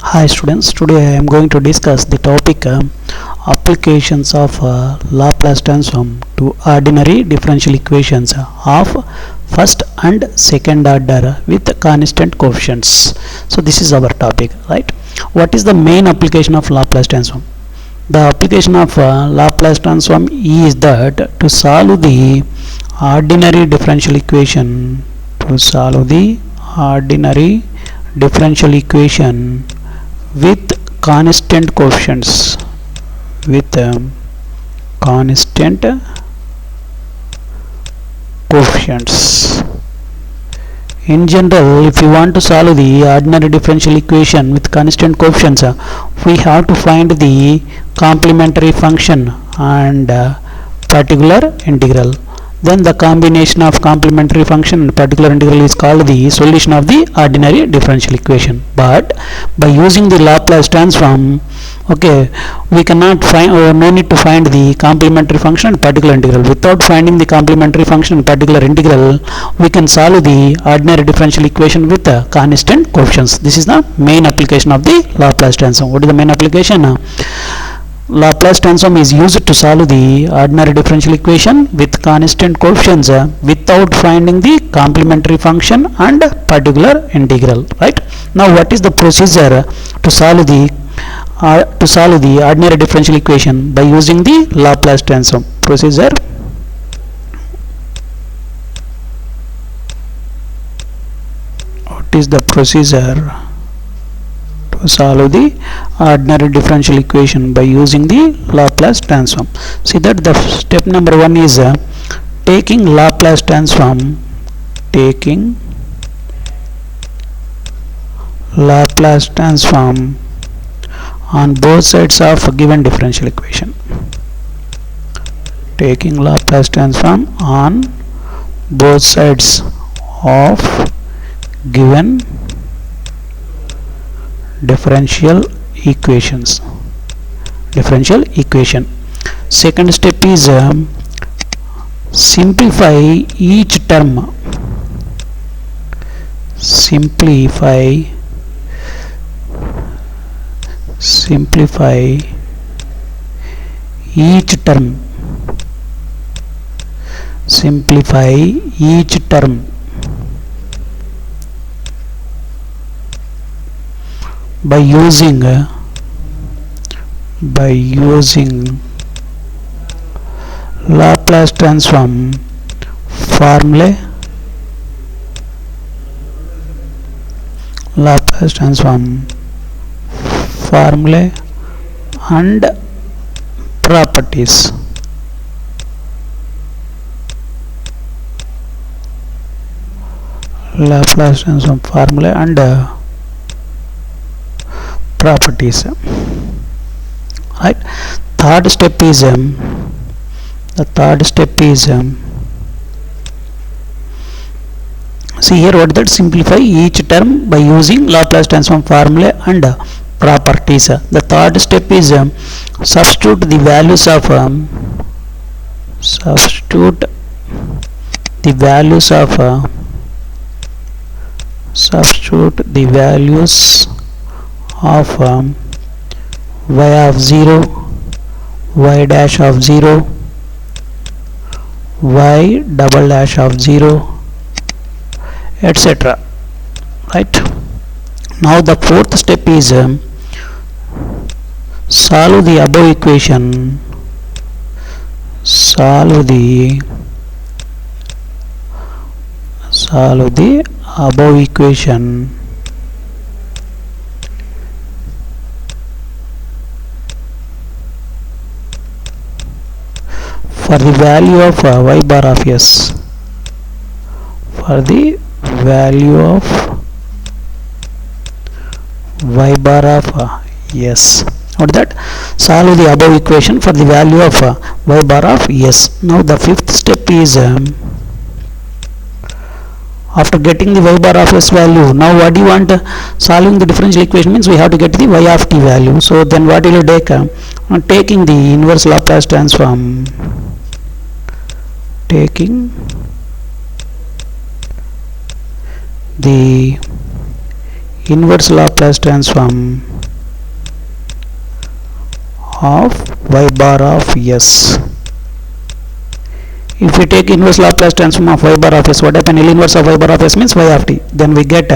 Hi students, today I am going to discuss the topic applications of Laplace transform to ordinary differential equations of first and second order with constant coefficients. So this is our topic, right? What is the main application of Laplace transform? The application of Laplace transform is that to solve the ordinary differential equation with constant coefficients with constant coefficients. In general, if you want to solve the ordinary differential equation with constant coefficients, we have to find the complementary function and particular integral. Then the combination of complementary function and particular integral is called the solution of the ordinary differential equation. But by using the Laplace transform, okay, we cannot find, or no need to find the complementary function and particular integral. Without finding the complementary function and particular integral, we can solve the ordinary differential equation with constant coefficients. This is the main application of the Laplace transform. What is the main application? Laplace transform is used to solve the ordinary differential equation with constant coefficients without finding the complementary function and particular integral. Right? Now, what is the procedure to solve the ordinary differential equation by using the Laplace transform? Procedure. What is the procedure to solve the ordinary differential equation by using the Laplace transform? See that the step number 1 is taking Laplace transform on both sides of a given differential equation. Taking Laplace transform on both sides of given differential equation. Second step is simplify each term. Simplify each term by using Laplace transform formulae and properties. Laplace transform formula and properties. Right. Third step is see here what that simplify each term by using Laplace transform formula and properties. The third step is substitute the values of y of 0, y dash of 0, y double dash of 0, etc. Right? Now the fourth step is solve the above equation. Solve the above equation for the value of y bar of s. For the value of y bar of s. What that? Solve the above equation for the value of y bar of s. Now the fifth step is after getting the y bar of s value, now what do you want? Solving the differential equation means we have to get the y of t value. So then what will you take? Taking the inverse Laplace transform. Taking the inverse Laplace transform of y bar of s. If we take inverse Laplace transform of y bar of s, what happens? L inverse of y bar of s means y of t. Then we get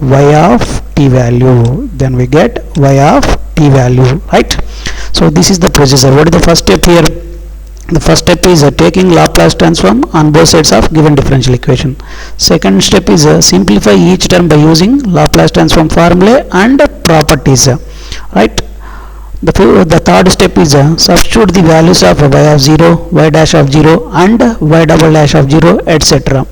y of t value. Then we get y of t value, right? So this is the procedure. What is the first step here? The first step is taking Laplace transform on both sides of given differential equation. Second step is simplify each term by using Laplace transform formula and properties, right? The third step is substitute the values of y of 0, y dash of 0 and y double dash of 0, etc.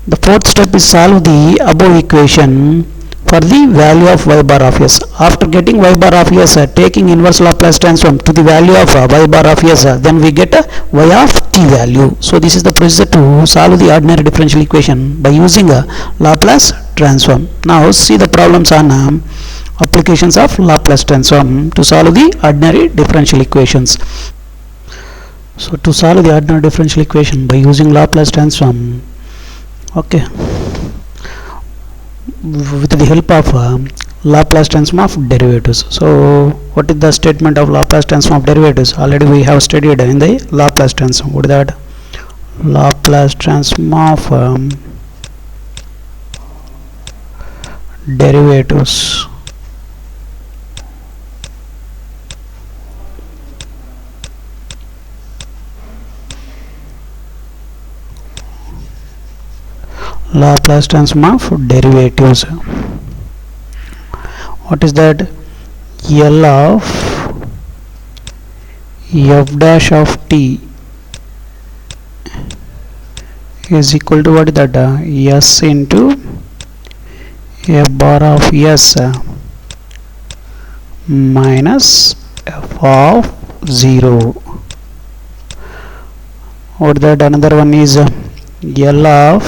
The fourth step is solve the above equation for the value of y bar of s. After getting y bar of s, taking inverse Laplace transform to the value of y bar of s, then we get y of t value. So this is the procedure to solve the ordinary differential equation by using a Laplace transform. Now see the problems on applications of Laplace transform to solve the ordinary differential equations. So to solve the ordinary differential equation by using Laplace transform, okay, with the help of Laplace transform of derivatives. So what is the statement of Laplace transform of derivatives? Already we have studied in the Laplace transform. What is that? Laplace transform of derivatives. Laplace transform of derivatives. What is that? L of f dash of t is equal to what is that? S into f bar of s minus f of 0. What is that? Another one is L of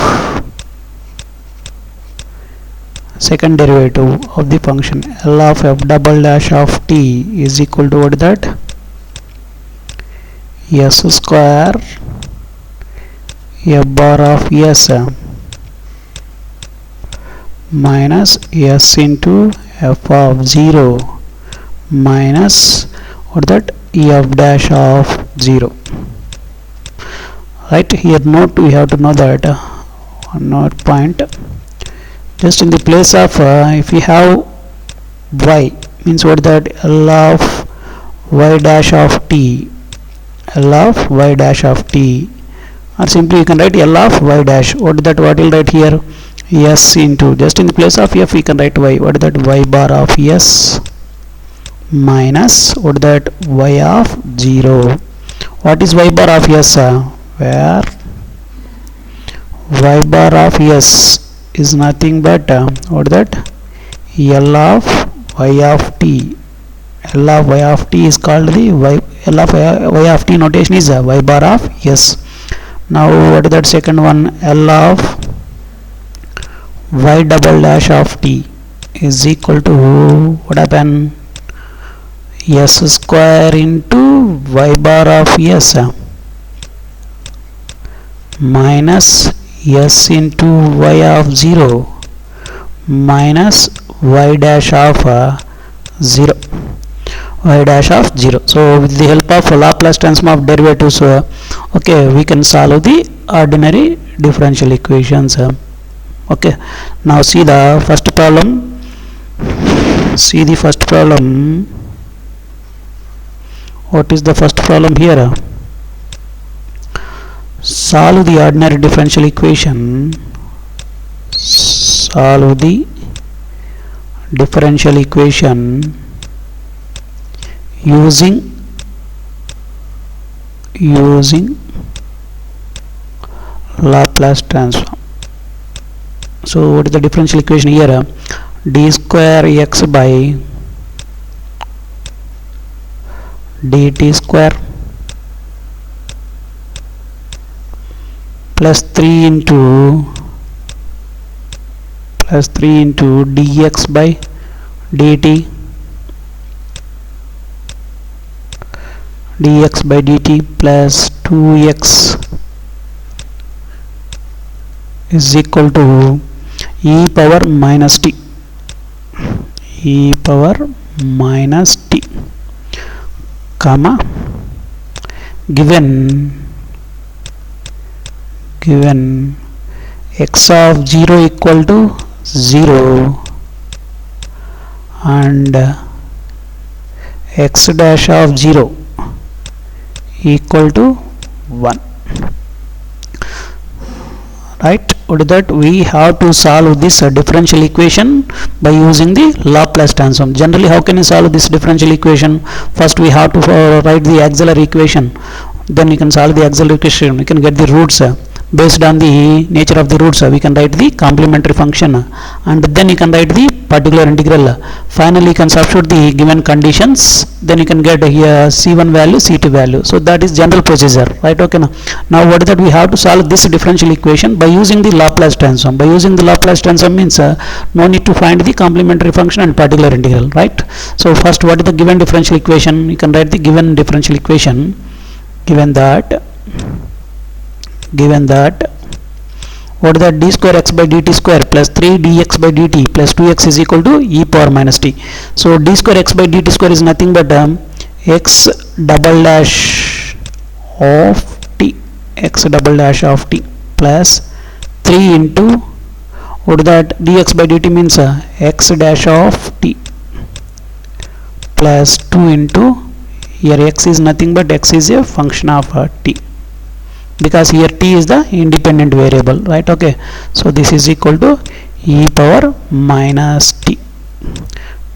second derivative of the function L of f double dash of t is equal to what is that? S square f bar of s minus s into f of 0 minus what is that? F dash of 0. Right, here note we have to know that one note point. Just in the place of if we have y, means what is that? L of y dash of t, L of y dash of t, or simply you can write L of y dash. What is that? What will write here? S into, just in the place of f we can write y. What is that? Y bar of s minus what is that? Y of 0. What is y bar of s? Where y bar of s is nothing but what is that? L of y of t. L of y of t is called the y. L of y of t notation is y bar of s. Now what is that second one? L of y double dash of t is equal to what happen? S square into y bar of s minus s into y of 0 minus y dash of 0, y dash of 0. So with the help of Laplace transform of derivatives, okay, we can solve the ordinary differential equations. Okay, now see the first problem. See the first problem. What is the first problem here? Solve the ordinary differential equation. Solve the differential equation using Laplace transform. So what is the differential equation here? D square x by dt square plus 3 into dx by dt plus 2x is equal to e power minus t, e power minus t, comma, given x of 0 equal to 0 and x dash of 0 equal to 1. Right, with that we have to solve this differential equation by using the Laplace transform. Generally, how can you solve this differential equation? First we have to write the auxiliary equation, then you can solve the auxiliary equation. You can get the roots. Based on the nature of the roots, we can write the complementary function, and then you can write the particular integral. Finally, you can substitute the given conditions, then you can get here c1 value, c2 value. So that is general procedure, right? Okay, now what is that? We have to solve this differential equation by using the Laplace transform. By using the Laplace transform means no need to find the complementary function and particular integral, right? So first, what is the given differential equation? You can write the given differential equation, given that what is that? D square x by dt square plus 3 dx by dt plus 2x is equal to e power minus t. So d square x by dt square is nothing but x double dash of t, x double dash of t plus 3 into what is that? Dx by dt means x dash of t plus 2 into, here x is nothing but x is a function of t, because here t is the independent variable, right? Okay, so this is equal to e power minus t.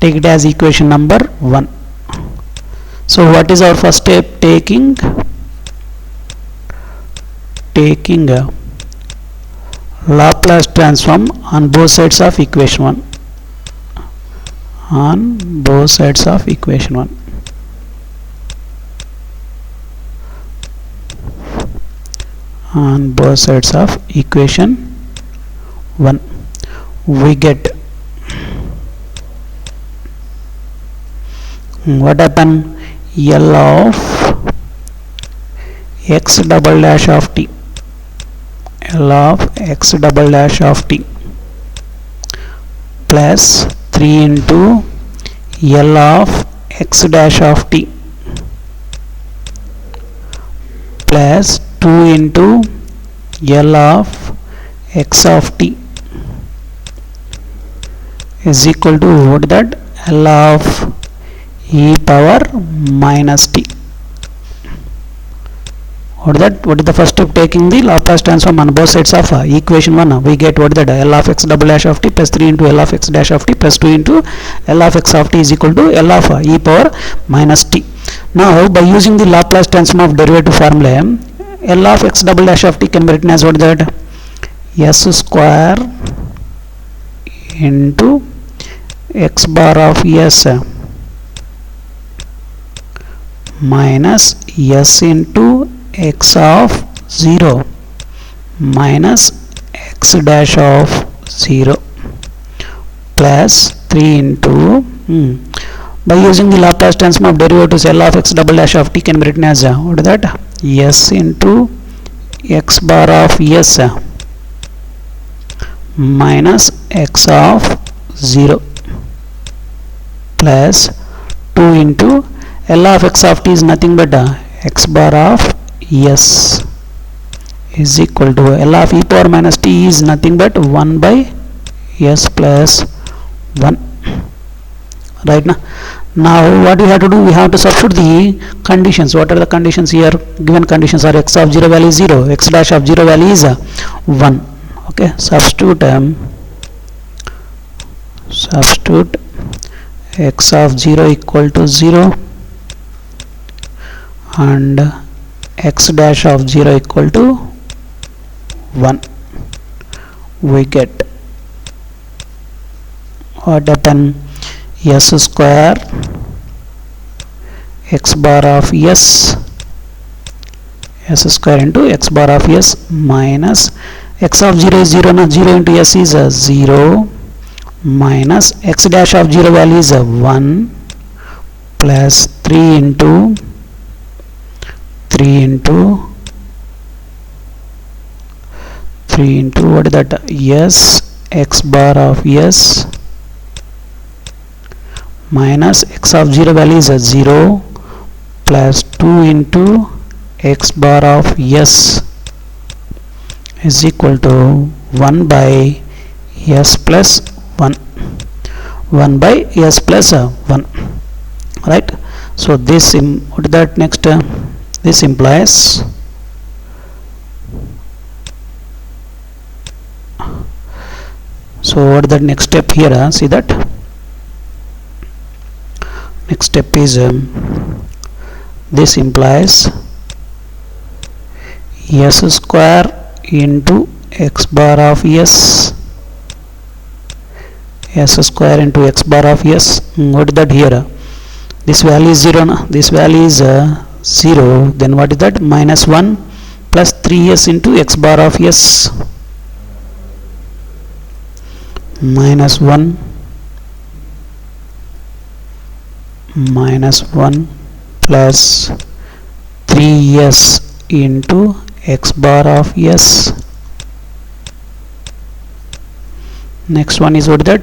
Take it as equation number 1. So what is our first step? Taking Laplace transform on both sides of equation 1, on both sides of equation 1. On both sides of equation 1, we get what happen? L of x double dash of t, L of x double dash of t plus 3 into L of x dash of t plus 2 into L of x of t is equal to what is that? L of e power minus t. What is that? What is the first step? Taking the Laplace transform on both sides of equation 1. We get what is that? L of x double dash of t plus 3 into L of x dash of t plus 2 into L of x of t is equal to L of e power minus t. Now by using the Laplace transform of derivative formula, L of x double dash of t can be written as what is that? S square into x bar of s minus s into x of 0 minus x dash of 0 plus 3 into by using the Laplace transform of derivatives, L of x double dash of t can be written as what is that? S into x bar of s minus x of 0 plus 2 into L of x of t is nothing but x bar of s is equal to L of e power minus t is nothing but 1 by s plus 1, right? Now what we have to do? We have to substitute the conditions. What are the conditions here? Given conditions are x of 0 value is 0, x dash of 0 value is 1. Okay, substitute x of 0 equal to 0 and x dash of 0 equal to 1. We get what happen? S square x bar of s square into x bar of s minus x of 0 is 0, now 0 into s is 0 minus x dash of 0 value is 1 plus 3 into 3 3 into what is that, s x bar of s minus x of 0 value is 0 plus 2 into x bar of s is equal to 1 by s plus 1, 1 by s plus 1, right? So this what is that next, this implies so what is the next step here, see that next step is this implies s square into x bar of s square into x bar of s. What is that here, this value is 0 na? This value is 0, then what is that, minus 1 plus 3s into x bar of s minus 1 plus 3s into x bar of s. Next one is what is that,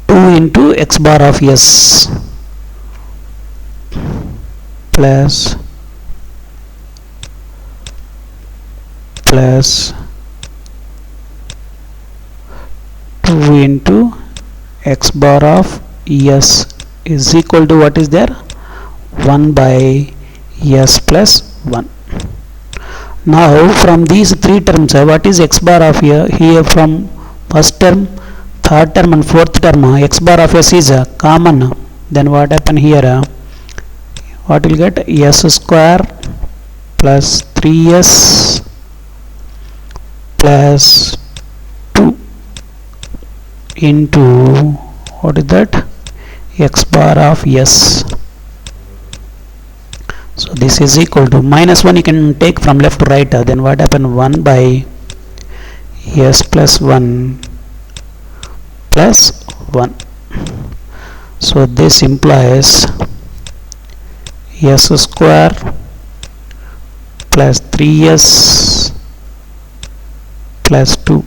2 into x bar of s plus 2 into x bar of s is equal to what is there, 1 by s plus 1. Now from these three terms, what is x bar of here from first term, third term and fourth term, x bar of s is common. Then what happen here, what will get, s square plus 3s plus 2 into what is that, x bar of s. So this is equal to minus 1 you can take from left to right, then what happen, 1 by s plus 1 plus 1. So this implies s square plus 3s plus 2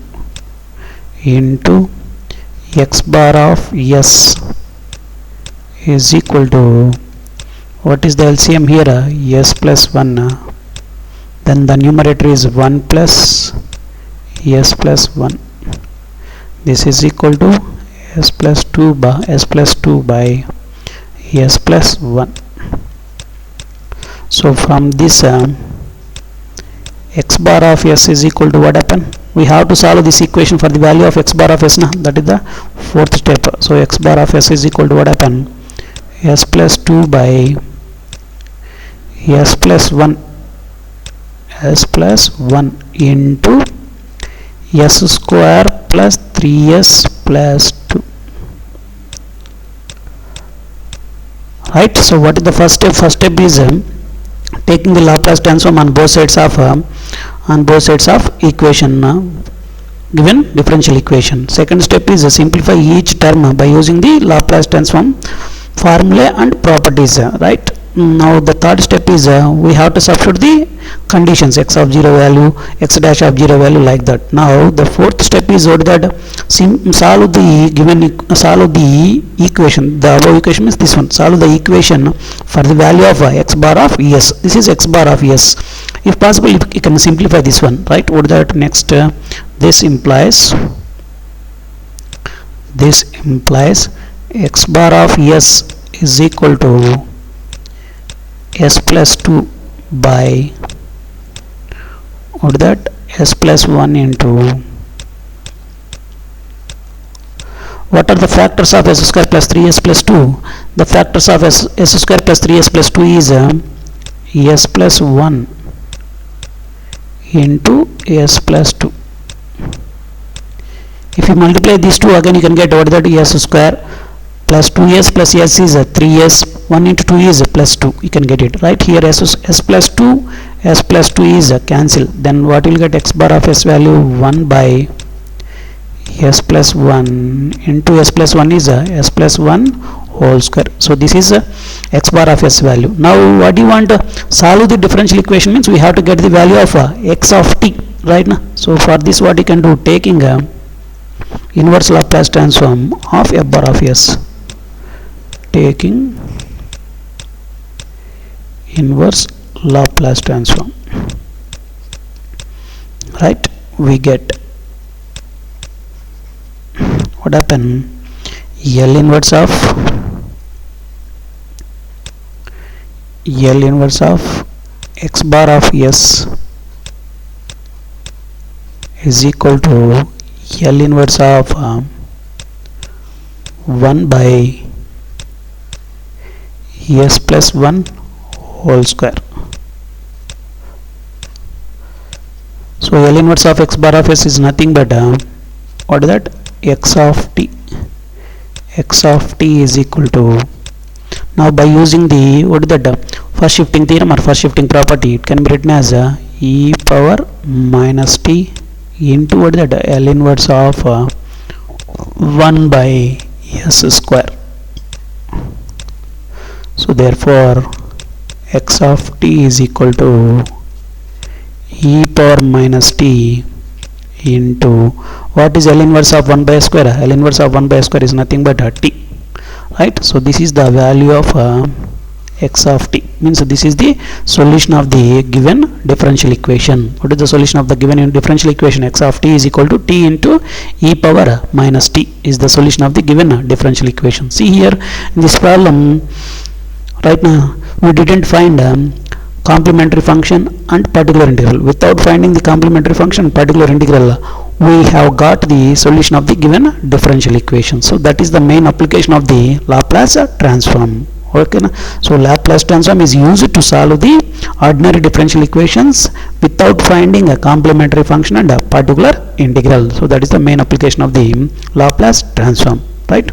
into x bar of s is equal to, what is the LCM here, s plus 1, then the numerator is 1 plus s plus 1, this is equal to s plus 2 by s plus 1. So from this x bar of s is equal to what happen, we have to solve this equation for the value of x bar of s na, that is the fourth step. So x bar of s is equal to what happen, s plus 2 by s plus 1 into s square plus 3s plus 2, right? So what is the first step? First step is taking the Laplace transform on both sides of equation, given differential equation. Second step is simplify each term by using the Laplace transform formula and properties, right? Now the third step is we have to substitute the conditions, x of 0 value, x dash of 0 value, like that. Now the fourth step is what, that solve the equation, the above equation is this one, solve the equation for the value of x bar of s. This is x bar of s. If possible, you can simplify this one, right? What that next, this implies x bar of s is equal to s plus 2 by what that, s plus 1 into, what are the factors of s square plus 3s plus 2? The factors of s square plus 3s plus 2 is s plus 1 into s plus 2. If you multiply these two, again you can get what that, s square plus 2s plus s is 3s, 1 into 2 is plus 2, you can get it, right? Here s plus 2 is cancel, then what will get, x bar of s value 1 by s plus 1 into s plus 1 is s plus 1 whole square. So this is x bar of s value. Now what do you want to solve the differential equation means we have to get the value of x of t, right now. So for this what you can do, taking inverse Laplace transform of f bar of s, taking inverse Laplace transform, right, we get what happen, L inverse of x bar of s is equal to L inverse of 1 by s plus 1 whole square. So L inverse of x bar of s is nothing but what is that, x of t. X of t is equal to, now by using the what is that, first shifting theorem or first shifting property, it can be written as e power minus t into what is that, L inverse of 1 by s square. So therefore x of t is equal to e power minus t into what is L inverse of 1 by s square. L inverse of 1 by s square is nothing but t, right. So this is the value of x of t, means this is the solution of the given differential equation. What is the solution of the given differential equation? X of t is equal to t into e power minus t is the solution of the given differential equation. See here in this problem, right now we didn't find complementary function and particular integral. Without finding the complementary function and particular integral, we have got the solution of the given differential equation. So that is the main application of the Laplace transform. Okay, so Laplace transform is used to solve the ordinary differential equations without finding a complementary function and a particular integral. So that is the main application of the Laplace transform, right.